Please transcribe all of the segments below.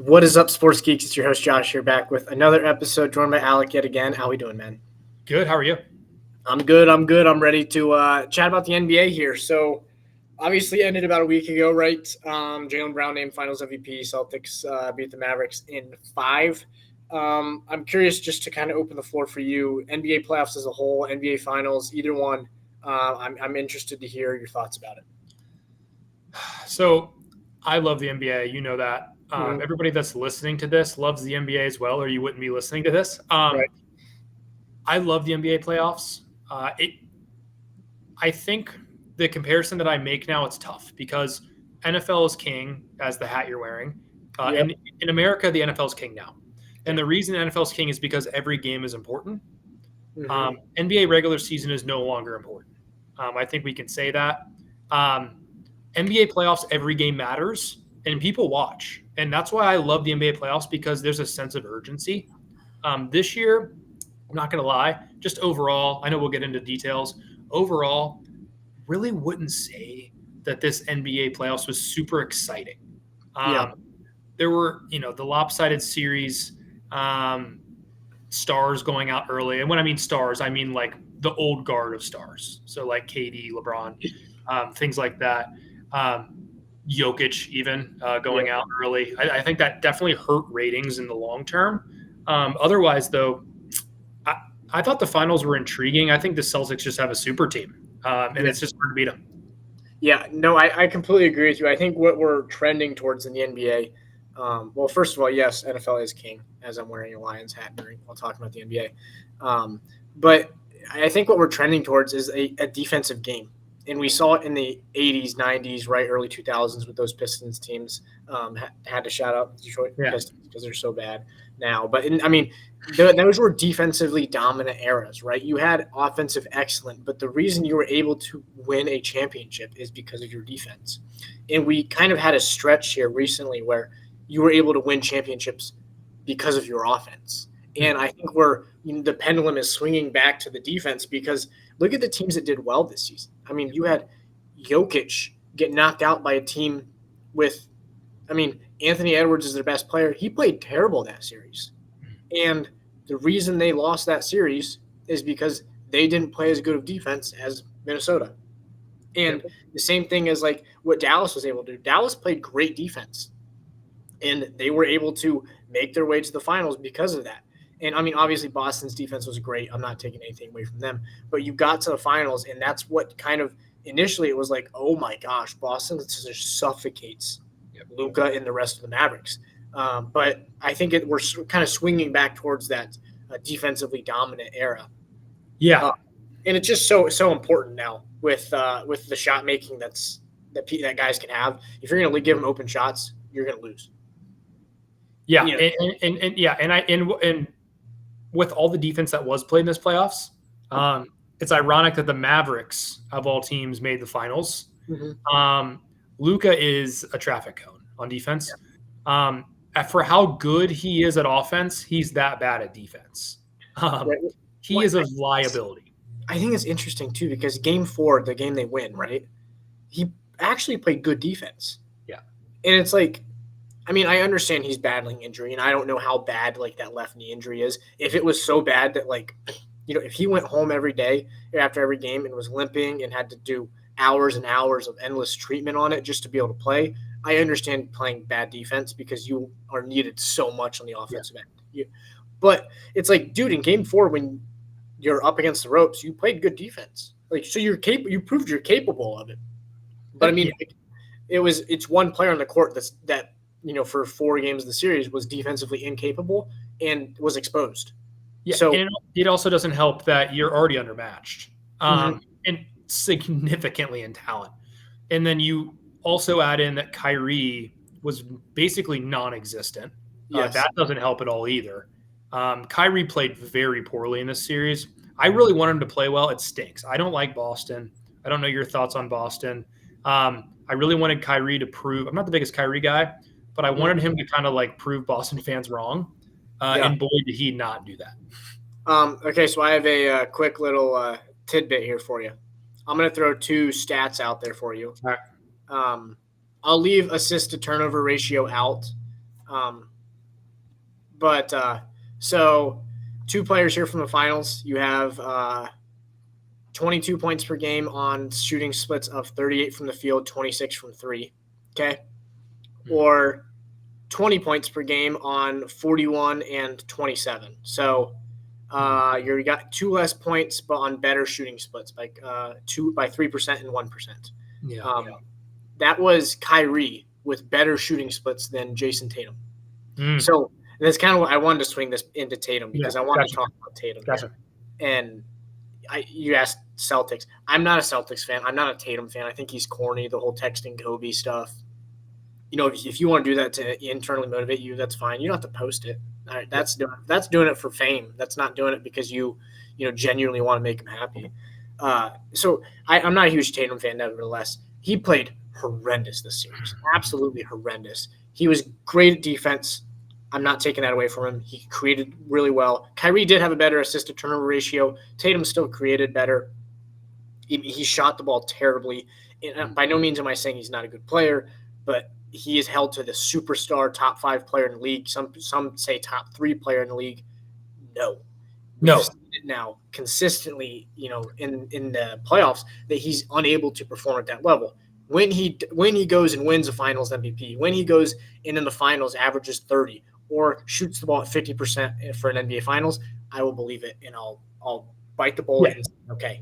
What is up, Sports Geeks? It's your host, Josh, here back with another episode, joined by Alec yet again. How we doing, man? Good. How are you? I'm good. I'm ready to chat about the NBA here. So, obviously ended about a week ago, right? Jaylen Brown named Finals MVP. Celtics beat the Mavericks in 5. I'm curious just to kind of open the floor for you. NBA playoffs as a whole, NBA Finals, either one. I'm interested to hear your thoughts about it. So, I love the NBA. You know that. Mhm. Everybody that's listening to this loves the NBA as well, or you wouldn't be listening to this. Right. I love the NBA playoffs. I think the comparison that I make now, it's tough because NFL is king, as the hat you're wearing. Yep. And in America, the NFL is king now. And Yeah. the reason NFL is king is because every game is important. Mhm. NBA regular season is no longer important. I think we can say that. NBA playoffs, every game matters, and people watch. And that's why I love the NBA playoffs, because there's a sense of urgency. This year, I'm not going to lie, just overall, I know we'll get into details. Overall, really wouldn't say that this NBA playoffs was super exciting. Yeah. There were, the lopsided series, stars going out early. And when I mean stars, I mean like the old guard of stars. So like KD, LeBron, things like that. Jokic even going Yeah. out early. I think that definitely hurt ratings in the long term. Otherwise, though, I, I thought the finals were intriguing. I think the Celtics just have a super team, and Yeah. it's just hard to beat them. Yeah, no, I completely agree with you. I think what we're trending towards in the NBA, well, first of all, yes, NFL is king, as I'm wearing a Lions hat while talking about the NBA. But I think what we're trending towards is a defensive game. And we saw it in the 80s, 90s, right, early 2000s with those Pistons teams. Had to shout out the Detroit Yeah. Pistons because they're so bad now. But, I mean, those were defensively dominant eras, right? You had offensive excellent, but the reason you were able to win a championship is because of your defense. And we kind of had a stretch here recently where you were able to win championships because of your offense. And I think the pendulum is swinging back to the defense, because look at the teams that did well this season. I mean, you had Jokic get knocked out by a team with, I mean, Anthony Edwards is their best player. He played terrible that series. And the reason they lost that series is because they didn't play as good of defense as Minnesota. And the same thing as like what Dallas was able to do. Dallas played great defense, and they were able to make their way to the finals because of that. And I mean, obviously, Boston's defense was great. I'm not taking anything away from them, but you got to the finals, and that's what kind of initially it was like, oh my gosh, Boston just suffocates Luka and the rest of the Mavericks. But I think we're kind of swinging back towards that defensively dominant era. Yeah. And it's just so important now with the shot making that guys can have. If you're going to give them open shots, you're going to lose. Yeah. You know, And with all the defense that was played in this playoffs, it's ironic that the Mavericks of all teams made the finals. Mm-hmm. Luka is a traffic cone on defense. For how good he is at offense, he's that bad at defense. He is a liability. I think it's interesting too, because Game 4, the game they win, right? He actually played good defense. Yeah. And it's like, I mean, I understand he's battling injury, and I don't know how bad like that left knee injury is. If it was so bad that if he went home every day after every game and was limping and had to do hours and hours of endless treatment on it just to be able to play, I understand playing bad defense because you are needed so much on the offensive end. But it's like, dude, in Game 4 when you're up against the ropes, you played good defense. So you proved you're capable of it. But I mean, it's one player on the court that for 4 games of the series was defensively incapable and was exposed. Yeah, so and it also doesn't help that you're already undermatched and significantly in talent. And then you also add in that Kyrie was basically non-existent. Yes. That doesn't help at all either. Kyrie played very poorly in this series. I really want him to play well. It stinks. I don't like Boston. I don't know your thoughts on Boston. I really wanted Kyrie to prove – I'm not the biggest Kyrie guy, but I wanted him to kind of like prove Boston fans wrong. And boy, did he not do that. Okay, so I have a quick little tidbit here for you. I'm going to throw 2 stats out there for you. All right. I'll leave assist to turnover ratio out But so 2 players here from the finals. You have 22 points per game on shooting splits of 38 from the field, 26 from three. Okay. Or 20 points per game on 41 and 27. So you got 2 less points, but on better shooting splits, like 3% and 1%. Yeah. That was Kyrie with better shooting splits than Jason Tatum. Mm. So that's kind of what I wanted to swing this into Tatum because I wanted to talk about Tatum. Gotcha. And you asked Celtics. I'm not a Celtics fan. I'm not a Tatum fan. I think he's corny, the whole texting Kobe stuff. If you want to do that to internally motivate you, that's fine. You don't have to post it. All right, that's doing it for fame. That's not doing it because you genuinely want to make him happy. So I'm not a huge Tatum fan, nevertheless. He played horrendous this series, absolutely horrendous. He was great at defense. I'm not taking that away from him. He created really well. Kyrie did have a better assist-to-turnover ratio. Tatum still created better. He shot the ball terribly. And by no means am I saying he's not a good player, but he is held to the superstar top 5 player in the league. Some say top 3 player in the league. No. Now consistently, in the playoffs, that he's unable to perform at that level. When he goes and wins a Finals MVP, when he goes in the finals, averages 30 or shoots the ball at 50% for an NBA Finals, I will believe it and I'll bite the bullet and say, okay.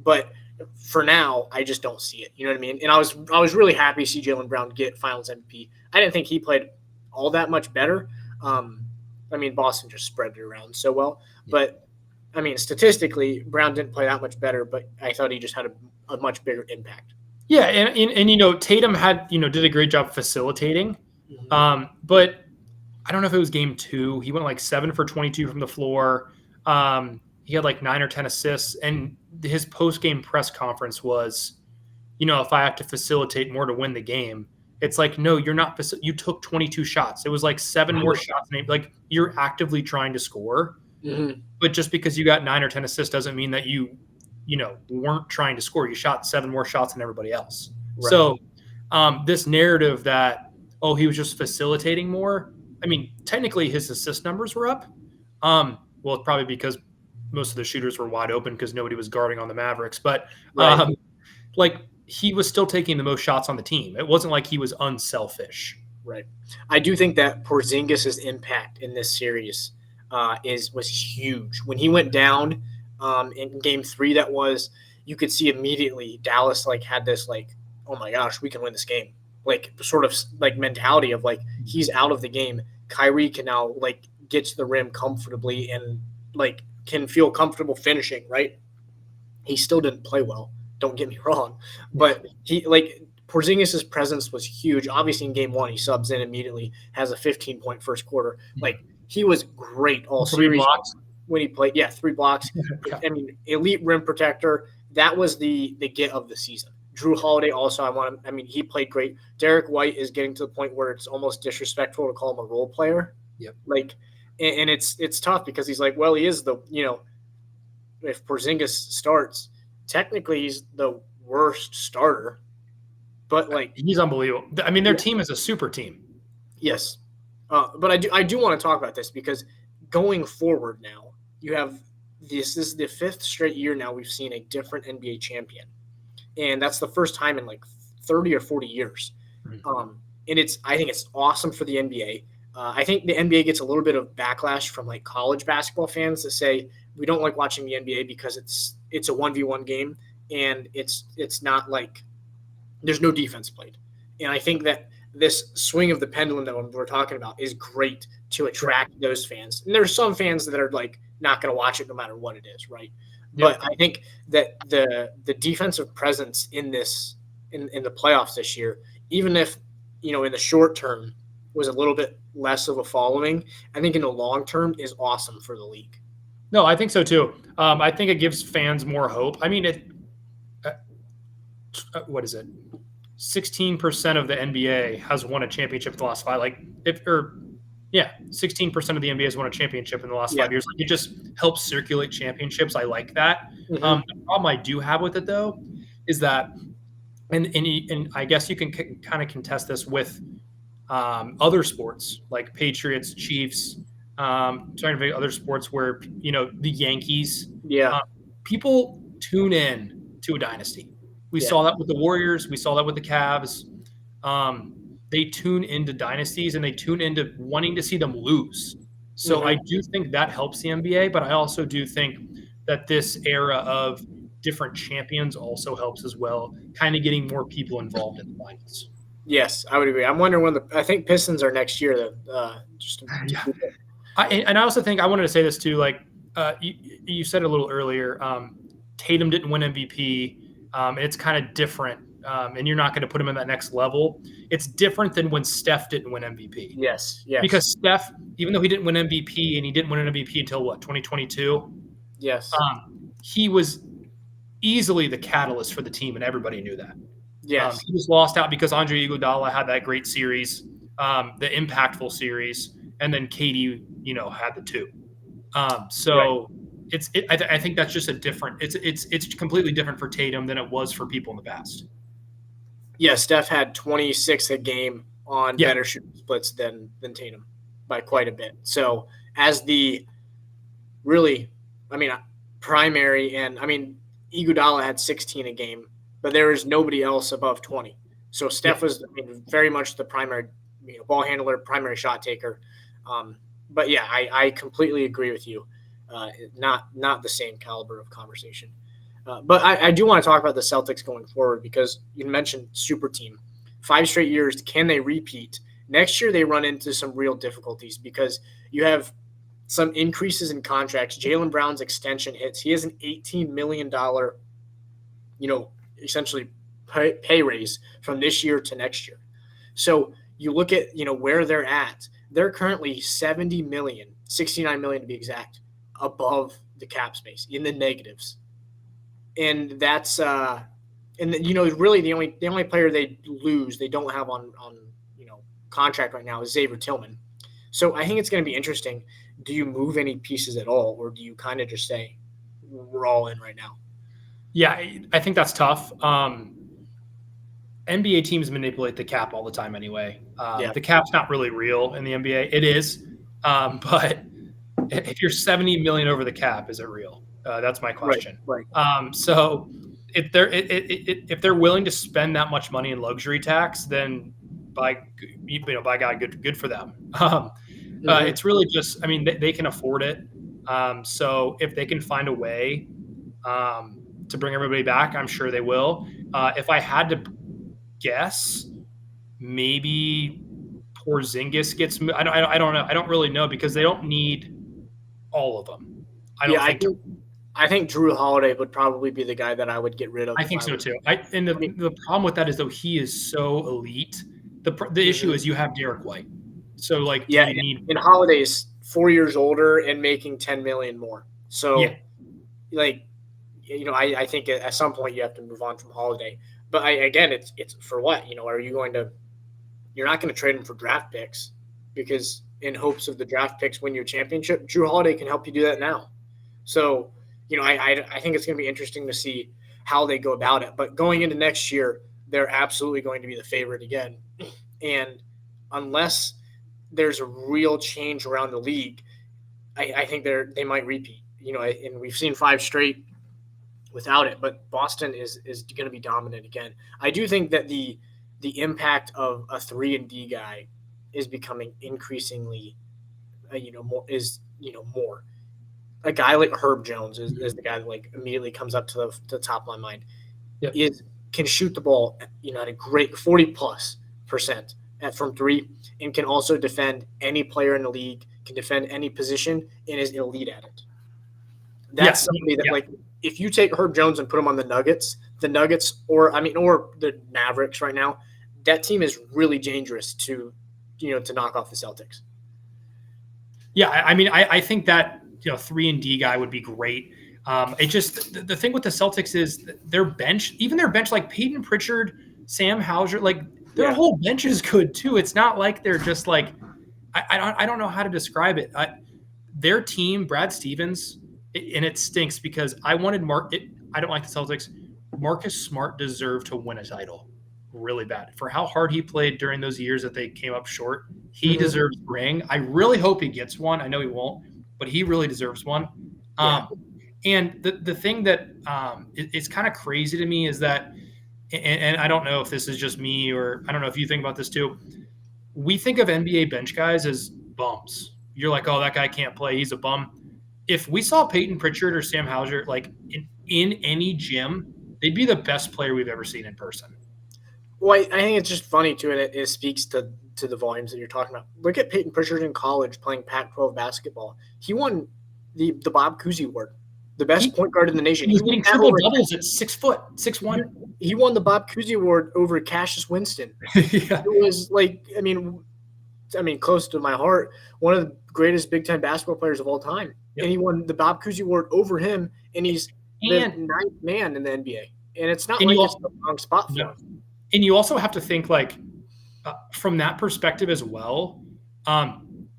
But for now, I just don't see it. You know what I mean? And I was really happy to see Jaylen Brown get Finals MVP. I didn't think he played all that much better. Boston just spread it around so well. But, statistically, Brown didn't play that much better, but I thought he just had a much bigger impact. Yeah, and Tatum did a great job facilitating. Mm-hmm. But I don't know if it was game 2. He went like 7 for 22 from the floor. He had like 9 or 10 assists, and his post-game press conference was, if I have to facilitate more to win the game, it's like, no, you're not. You took 22 shots. It was like 7 more shots. Like you're actively trying to score, mm-hmm. But just because you got 9 or 10 assists doesn't mean that you weren't trying to score. You shot 7 more shots than everybody else. Right. So this narrative that, he was just facilitating more. Technically his assist numbers were up. Well, probably because most of the shooters were wide open because nobody was guarding on the Mavericks. But right. He was still taking the most shots on the team. It wasn't like he was unselfish. Right. I do think that Porzingis' impact in this series was huge. When he went down in game 3, you could see immediately Dallas had this oh my gosh, we can win this game. Sort of mentality of he's out of the game. Kyrie can now get to the rim comfortably and can feel comfortable finishing, right? He still didn't play well. Don't get me wrong, but he Porzingis' presence was huge. Obviously, in game 1, he subs in immediately, has a 15-point first quarter. He was great all 3 series blocks when he played. Yeah, 3 blocks. Elite rim protector. That was the get of the season. Drew Holiday also. He played great. Derek White is getting to the point where it's almost disrespectful to call him a role player. Yep. And it's tough because he's he is the if Porzingis starts, technically he's the worst starter, but he's unbelievable. Their team is a super team. Yes, but I do want to talk about this because going forward now you have this is the 5th straight year now we've seen a different NBA champion, and that's the first time in 30 or 40 years. Mm-hmm. And I think it's awesome for the NBA. I think the NBA gets a little bit of backlash from college basketball fans that say we don't like watching the NBA because it's a 1v1 game and it's not there's no defense played. And I think that this swing of the pendulum that we're talking about is great to attract those fans. And there's some fans that are not going to watch it no matter what it is, right? Yeah. But I think that the defensive presence in the playoffs this year, even if in the short term was a little bit less of a following, I think in the long term is awesome for the league. No, I think so too. I think it gives fans more hope. What is it? 16% of the NBA has won a championship in the last 5. 16% of the NBA has won a championship in the last 5 years. It just helps circulate championships. I like that. Mm-hmm. The problem I do have with it though is that, and I guess you can kind of contest this with other sports like Patriots, Chiefs, Trying to think other sports where the Yankees. Yeah. People tune in to a dynasty. We Yeah. saw that with the Warriors. We saw that with the Cavs. They tune into dynasties and they tune into wanting to see them lose. So I do think that helps the NBA, but I also do think that this era of different champions also helps as well, kind of getting more people involved in the finals. Yes, I would agree. I'm wondering when I think Pistons are next year. Just to Yeah. keep it. And I also think I wanted to say this too. Like you said a little earlier, Tatum didn't win MVP. And it's kind of different. And you're not going to put him in that next level. It's different than when Steph didn't win MVP. Yes. Yes. Because Steph, even though he didn't win MVP and he didn't win an MVP until what, 2022, Yes. he was easily the catalyst for the team, and everybody knew that. Yes. He was lost out because Andre Iguodala had that great series, the impactful series, and then KD, had the two. So right. I think that's just a different. It's completely different for Tatum than it was for people in the past. Yeah, Steph had 26 a game on better shooting splits than Tatum by quite a bit. So as the really, primary, and Iguodala had 16 a game, but there is nobody else above 20. So Steph was very much the primary, ball handler, primary shot taker. But yeah, I completely agree with you. Not the same caliber of conversation. But I do want to talk about the Celtics going forward because you mentioned super team. 5 straight years, can they repeat? Next year they run into some real difficulties because you have some increases in contracts. Jaylen Brown's extension hits. He has an $18 million, essentially pay raise from this year to next year. So you look at, where they're at. They're currently 70 million, 69 million to be exact, above the cap space in the negatives. And that's really the only player they lose, they don't have on contract right now is Xavier Tillman. So I think it's going to be interesting. Do you move any pieces at all, or do you kind of just say we're all in right now? Yeah, I think that's tough. NBA teams manipulate the cap all the time anyway. The cap's not really real in the NBA. It is, but if you're 70 million over the cap, is it real? That's my question. Right. So if they're willing to spend that much money in luxury tax, then by God, good for them. It's really just, they can afford it. So if they can find a way to bring everybody back, I'm sure they will. If I had to guess, maybe Porzingis gets. I don't know. I don't really know because they don't need all of them. I think Drew Holiday would probably be the guy that I would get rid of. I think so too. The problem with that is though he is so elite. The issue is you have Derek White. So and Holiday's 4 years older and making 10 million more. So I think at some point you have to move on from Holiday. But it's for what? Are you going to? You're not going to trade him for draft picks because in hopes of the draft picks win you a championship. Drew Holiday can help you do that now. So I think it's going to be interesting to see how they go about it. But going into next year, they're absolutely going to be the favorite again. And unless there's a real change around the league, I think they might repeat. And we've seen 5 straight without it, but Boston is going to be dominant again. I do think that the impact of a 3-and-D guy is becoming increasingly, more. A guy like Herb Jones is the guy that immediately comes up to the top of my mind. Yep. Can shoot the ball, at a great 40+% from 3, and can also defend any player in the league, can defend any position, and is elite at it. That's somebody that if you take Herb Jones and put him on the Nuggets, or the Mavericks right now, that team is really dangerous to knock off the Celtics. Yeah, I think that 3-and-D guy would be great. It just the thing with the Celtics is their bench, like Peyton Pritchard, Sam Hauser, their whole bench is good too. It's not like they're just I don't know how to describe it. Their team, Brad Stevens, and it stinks because I wanted I don't like the Celtics. Marcus Smart deserved to win a title. really bad. For how hard he played during those years that they came up short, he deserves a ring. I really hope he gets one. I know he won't, but he really deserves one. Yeah. And the thing that it's kind of crazy to me is that, and I don't know if this is just me or I don't know if you think about this too, we think of NBA bench guys as bums. You're like, oh, that guy can't play. He's a bum. If we saw Peyton Pritchard or Sam Hauser like in any gym, they'd be the best player we've ever seen in person. Well, I think it's just funny too, and it speaks to the volumes that you're talking about. Look at Peyton Pritchard in college playing Pac-12 basketball. He won the Bob Cousy Award, the best point guard in the nation. He was getting triple doubles at 6 foot, 6'1". He won the Bob Cousy Award over Cassius Winston. Yeah. It was like, I mean, close to my heart, one of the greatest Big Ten basketball players of all time. Yep. And he won the Bob Cousy Award over him, and he's the ninth man in the NBA. And it's not like it's the wrong spot for him. And you also have to think like from that perspective as well.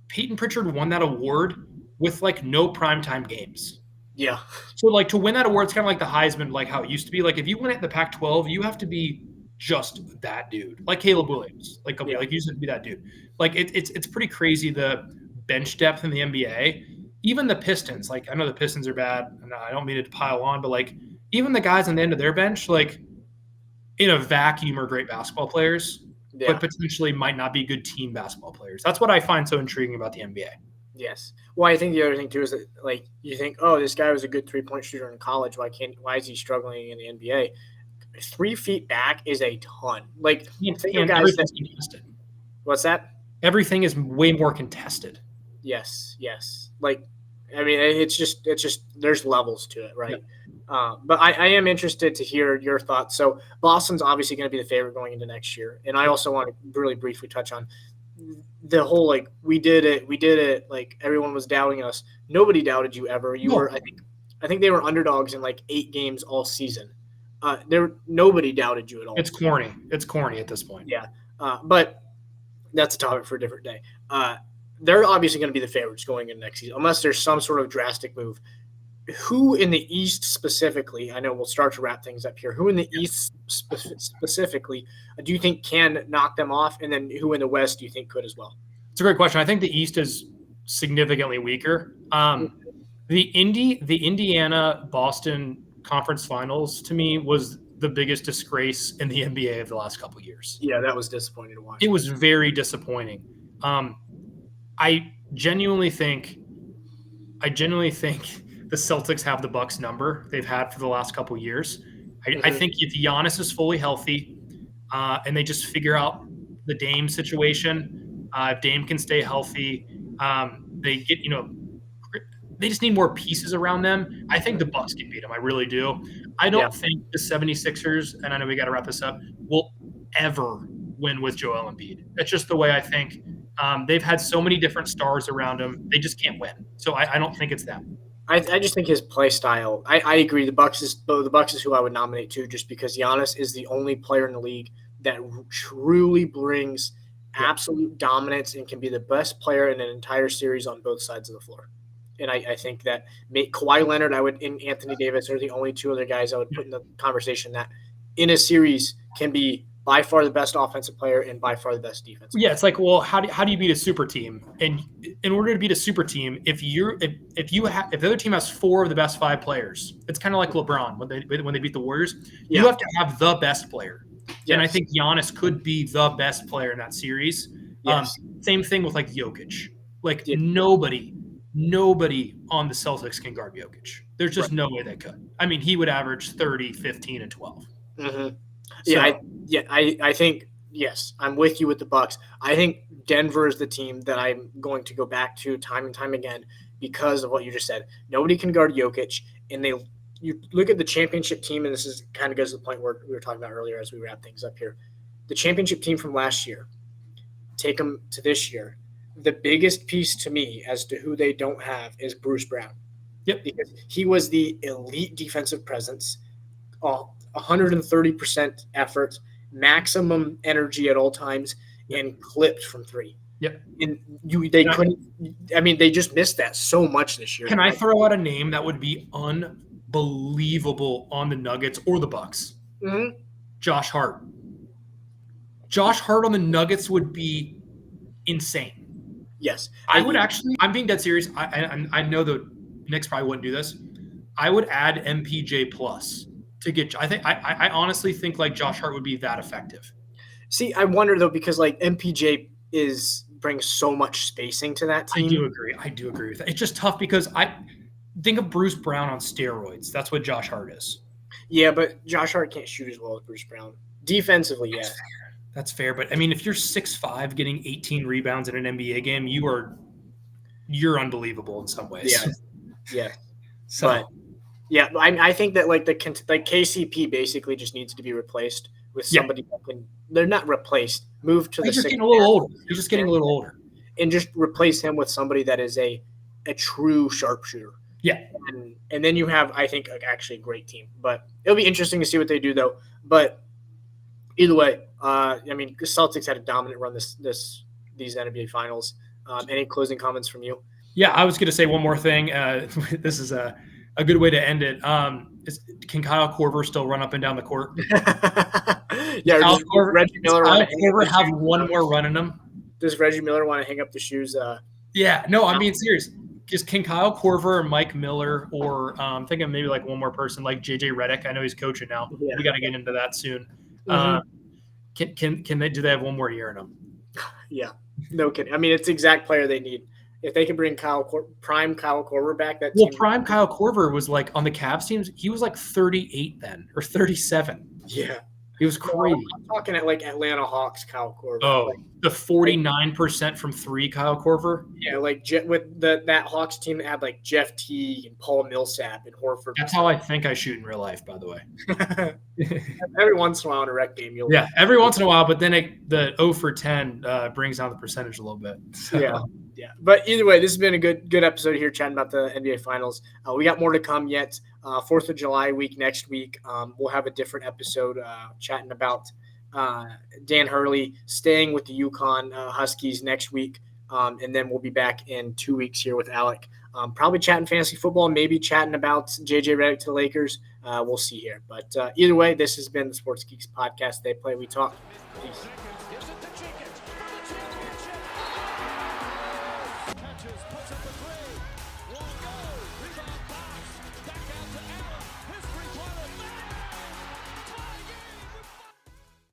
Peyton Pritchard won that award with like no primetime games. Yeah. So like to win that award, it's kind of like the Heisman, like how it used to be. Like if you win it in the Pac-12, you have to be just that dude, like Caleb Williams, like you used to be that dude. Like it's pretty crazy the bench depth in the NBA. Even the Pistons, like I know the Pistons are bad, and I don't mean to pile on, but like even the guys on the end of their bench, like in a vacuum are great basketball players, but potentially might not be good team basketball players. That's what I find so intriguing about the NBA. Yes. Well, I think the other thing too is that like you think, oh, this guy was a good 3-point shooter in college. Why is he struggling in the NBA? 3 feet back is a ton. Like think of guys that, contested. What's that? Everything is way more contested. Yes. Like, I mean, it's just there's levels to it, right? Yeah. But I am interested to hear your thoughts. So Boston's obviously going to be the favorite going into next year, and I also want to really briefly touch on the whole like we did it. Like everyone was doubting us. Nobody doubted you ever. You were. I think they were underdogs in like 8 games all season. Nobody doubted you at all. It's corny. It's corny at this point. Yeah. But that's a topic for a different day. They're obviously going to be the favorites going into next season, unless there's some sort of drastic move. Who in the East specifically, I know we'll start to wrap things up here, who in the East specifically do you think can knock them off? And then who in the West do you think could as well? It's a great question. I think the East is significantly weaker. The Indiana-Boston conference finals, to me, was the biggest disgrace in the NBA of the last couple of years. Yeah, that was disappointing to watch. It was very disappointing. I genuinely think the Celtics have the Bucks number they've had for the last couple of years. I think if Giannis is fully healthy and they just figure out the Dame situation, if Dame can stay healthy, they get, they just need more pieces around them. I think the Bucks can beat them. I really do. I don't think the 76ers, and I know we got to wrap this up, will ever win with Joel Embiid. That's just the way I think. They've had so many different stars around them. They just can't win. So I don't think it's them. I just think his play style. I agree. The Bucks is who I would nominate too, just because Giannis is the only player in the league that truly brings absolute dominance and can be the best player in an entire series on both sides of the floor. And I think that Kawhi Leonard, and Anthony Davis are the only 2 other guys I would put in the conversation that in a series can be by far the best offensive player and by far the best defense. Yeah, it's like, well, how do you beat a super team? And in order to beat a super team, if the other team has 4 of the best 5 players, it's kind of like LeBron when they beat the Warriors. You have to have the best player. Yes. And I think Giannis could be the best player in that series. Yes. Same thing with like Jokic. Like nobody on the Celtics can guard Jokic. There's just no way they could. I mean, he would average 30, 15, and 12. Mm-hmm. I think, yes, I'm with you with the Bucks. I think Denver is the team that I'm going to go back to time and time again because of what you just said. Nobody can guard Jokic, and you look at the championship team, and this is kind of goes to the point where we were talking about earlier as we wrap things up here. The championship team from last year, take them to this year. The biggest piece to me as to who they don't have is Bruce Brown. Yep. Because he was the elite defensive presence, 130% effort, maximum energy at all times, and clipped from 3. Yep. And they couldn't – I mean, they just missed that so much this year. Can I throw out a name that would be unbelievable on the Nuggets or the Bucks? Mm-hmm. Josh Hart. Josh Hart on the Nuggets would be insane. Yes. I would actually, I'm being dead serious. I know the Knicks probably wouldn't do this. I would add MPJ plus to get, I honestly think like Josh Hart would be that effective. See, I wonder though, because like MPJ brings so much spacing to that team. I do agree with that. It's just tough because I think of Bruce Brown on steroids. That's what Josh Hart is. Yeah, but Josh Hart can't shoot as well as Bruce Brown. Defensively, yes. That's fair. But I mean, if you're 6'5", getting 18 rebounds in an NBA game, you're unbelievable in some ways. Yeah. Yeah. So but yeah, I think that like KCP basically just needs to be replaced with somebody that can. They're not replaced. Move to he's the just getting a little older. He's just getting a little older, and just replace him with somebody that is a true sharpshooter. Yeah, and then you have, I think, actually a great team. But it'll be interesting to see what they do, though. But either way, I mean, the Celtics had a dominant run these NBA Finals. Any closing comments from you? Yeah, I was going to say one more thing. This is a good way to end it. Can Kyle Korver still run up and down the court? Yeah, Kyle Korver have one more run in him? Does Reggie Miller want to hang up the shoes? Yeah, no, I'm being serious. Just can Kyle Korver or Mike Miller, or I'm thinking maybe like one more person like JJ Redick. I know he's coaching now. Yeah. We got to get into that soon. Can they? Do they have one more year in them? Yeah, no kidding. I mean, it's the exact player they need. If they can bring prime Kyle Korver back, that team. Prime Kyle Korver was like on the Cavs teams. He was like 38 then, or 37. Yeah. He was crazy. I'm talking at like Atlanta Hawks, Kyle Korver. Oh, like, the 49% from three, Kyle Korver. Yeah, like with that Hawks team that had like Jeff Teague and Paul Millsap and Horford. That's how I think I shoot in real life, by the way. Every once in a while in a rec game, every once in a while, but then the 0 for 10 brings down the percentage a little bit. So. Yeah. But either way, this has been a good episode here chatting about the NBA Finals. We got more to come yet. 4th of July week next week, we'll have a different episode chatting about Dan Hurley staying with the UConn Huskies next week. And then we'll be back in 2 weeks here with Alec. Probably chatting fantasy football, maybe chatting about JJ Redick to the Lakers. We'll see here. But either way, this has been the Sports Geeks podcast. They play, we talk. Peace. Puts up the three.